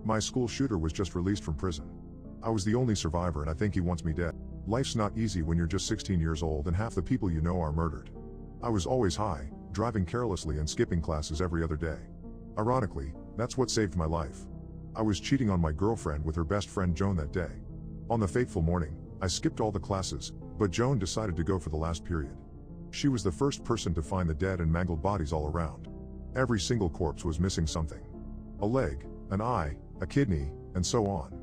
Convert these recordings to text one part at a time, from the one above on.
My school shooter was just released from prison. I was the only survivor and I think he wants me dead. Life's not easy when you're just 16 years old and half the people you know are murdered. I was always high, driving carelessly and skipping classes every other day. Ironically, that's what saved my life. I was cheating on my girlfriend with her best friend Joan that day. On the fateful morning, I skipped all the classes, but Joan decided to go for the last period. She was the first person to find the dead and mangled bodies all around. Every single corpse was missing something. A leg, an eye, a kidney, and so on.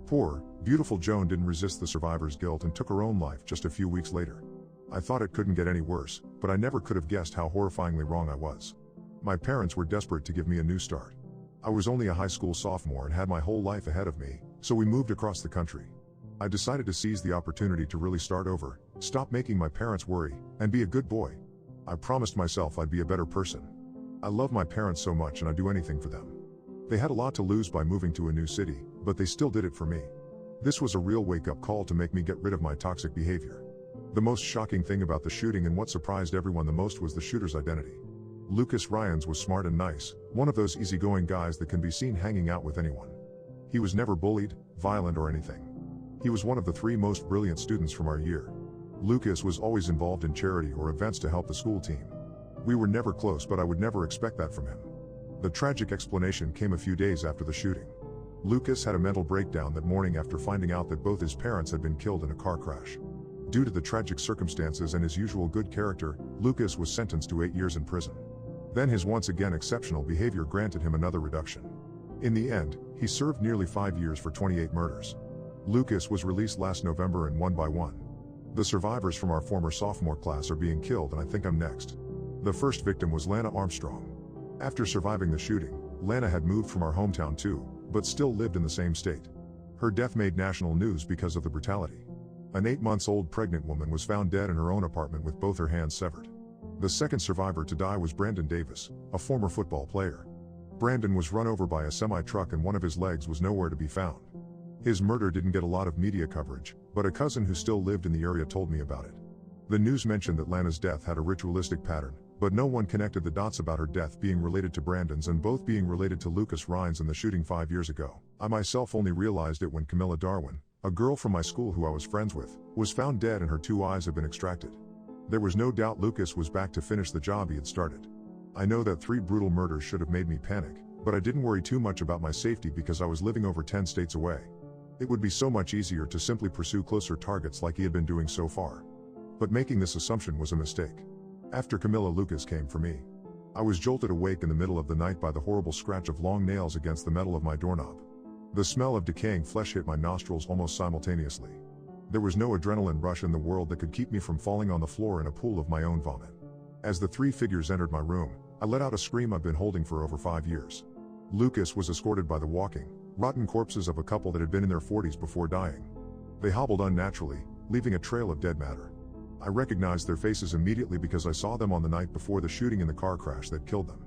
Poor, beautiful Joan didn't resist the survivor's guilt and took her own life just a few weeks later. I thought it couldn't get any worse, but I never could have guessed how horrifyingly wrong I was. My parents were desperate to give me a new start. I was only a high school sophomore and had my whole life ahead of me, so we moved across the country. I decided to seize the opportunity to really start over, stop making my parents worry, and be a good boy. I promised myself I'd be a better person. I love my parents so much and I'd do anything for them. They had a lot to lose by moving to a new city, but they still did it for me. This was a real wake-up call to make me get rid of my toxic behavior. The most shocking thing about the shooting and what surprised everyone the most was the shooter's identity. Lucas Ryans was smart and nice, one of those easygoing guys that can be seen hanging out with anyone. He was never bullied, violent or anything. He was one of the 3 most brilliant students from our year. Lucas was always involved in charity or events to help the school team. We were never close, but I would never expect that from him. The tragic explanation came a few days after the shooting. Lucas had a mental breakdown that morning after finding out that both his parents had been killed in a car crash. Due to the tragic circumstances and his usual good character, Lucas was sentenced to 8 years in prison. Then his once again exceptional behavior granted him another reduction. In the end, he served nearly 5 years for 28 murders. Lucas was released last November and one by one. The survivors from our former sophomore class are being killed and I think I'm next. The first victim was Lana Armstrong. After surviving the shooting, Lana had moved from our hometown too, but still lived in the same state. Her death made national news because of the brutality. An 8-month-old pregnant woman was found dead in her own apartment with both her hands severed. The second survivor to die was Brandon Davis, a former football player. Brandon was run over by a semi-truck and one of his legs was nowhere to be found. His murder didn't get a lot of media coverage, but a cousin who still lived in the area told me about it. The news mentioned that Lana's death had a ritualistic pattern, but no one connected the dots about her death being related to Brandon's and both being related to Lucas Ryans and the shooting 5 years ago. I myself only realized it when Camilla Darwin, a girl from my school who I was friends with, was found dead and her 2 eyes had been extracted. There was no doubt Lucas was back to finish the job he had started. I know that 3 brutal murders should have made me panic, but I didn't worry too much about my safety because I was living over 10 states away. It would be so much easier to simply pursue closer targets like he had been doing so far. But making this assumption was a mistake. After Camilla, Lucas came for me. I was jolted awake in the middle of the night by the horrible scratch of long nails against the metal of my doorknob. The smell of decaying flesh hit my nostrils almost simultaneously. There was no adrenaline rush in the world that could keep me from falling on the floor in a pool of my own vomit. As the 3 figures entered my room, I let out a scream I've been holding for over 5 years. Lucas was escorted by the walking, rotten corpses of a couple that had been in their 40s before dying. They hobbled unnaturally, leaving a trail of dead matter. I recognized their faces immediately because I saw them on the night before the shooting in the car crash that killed them.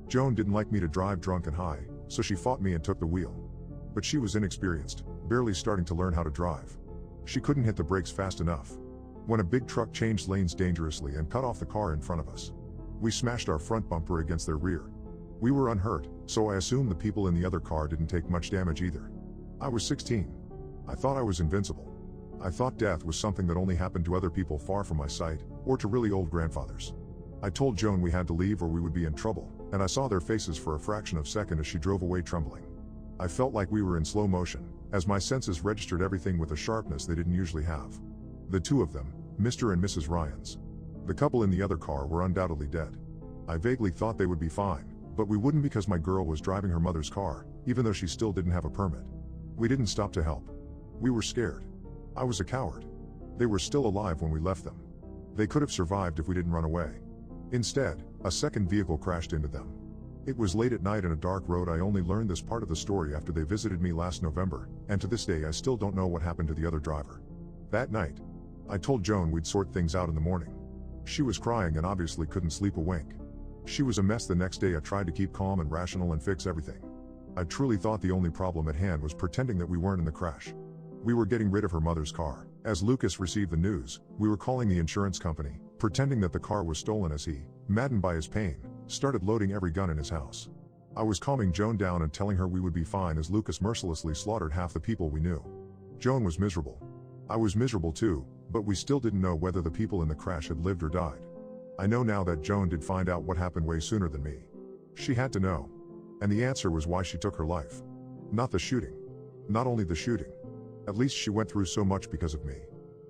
Joan didn't like me to drive drunk and high, so she fought me and took the wheel. But she was inexperienced, barely starting to learn how to drive. She couldn't hit the brakes fast enough. When a big truck changed lanes dangerously and cut off the car in front of us, we smashed our front bumper against their rear. We were unhurt, so I assumed the people in the other car didn't take much damage either. I was 16. I thought I was invincible. I thought death was something that only happened to other people far from my sight, or to really old grandfathers. I told Joan we had to leave or we would be in trouble, and I saw their faces for a fraction of a second as she drove away trembling. I felt like we were in slow motion, as my senses registered everything with a sharpness they didn't usually have. The 2 of them, Mr. and Mrs. Ryans. The couple in the other car were undoubtedly dead. I vaguely thought they would be fine, but we wouldn't because my girl was driving her mother's car, even though she still didn't have a permit. We didn't stop to help. We were scared. I was a coward. They were still alive when we left them. They could have survived if we didn't run away. Instead, a second vehicle crashed into them. It was late at night in a dark road. I only learned this part of the story after they visited me last November, and to this day I still don't know what happened to the other driver. That night, I told Joan we'd sort things out in the morning. She was crying and obviously couldn't sleep a wink. She was a mess the next day. I tried to keep calm and rational and fix everything. I truly thought the only problem at hand was pretending that we weren't in the crash. We were getting rid of her mother's car. As Lucas received the news, we were calling the insurance company, pretending that the car was stolen as he, maddened by his pain, started loading every gun in his house. I was calming Joan down and telling her we would be fine as Lucas mercilessly slaughtered half the people we knew. Joan was miserable. I was miserable too, but we still didn't know whether the people in the crash had lived or died. I know now that Joan did find out what happened way sooner than me. She had to know. And the answer was why she took her life. Not the shooting. Not only the shooting. At least she went through so much because of me.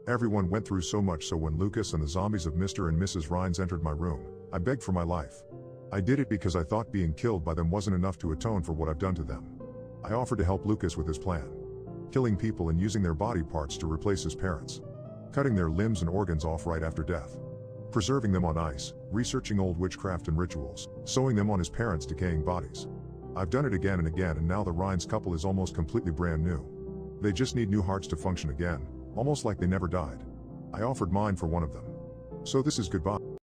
Everyone went through so much, so when Lucas and the zombies of Mr. and Mrs. Rhines entered my room, I begged for my life. I did it because I thought being killed by them wasn't enough to atone for what I've done to them. I offered to help Lucas with his plan. Killing people and using their body parts to replace his parents. Cutting their limbs and organs off right after death. Preserving them on ice, researching old witchcraft and rituals, sewing them on his parents' decaying bodies. I've done it again and again, and now the Rhines couple is almost completely brand new. They just need new hearts to function again, almost like they never died. I offered mine for one of them. So this is goodbye.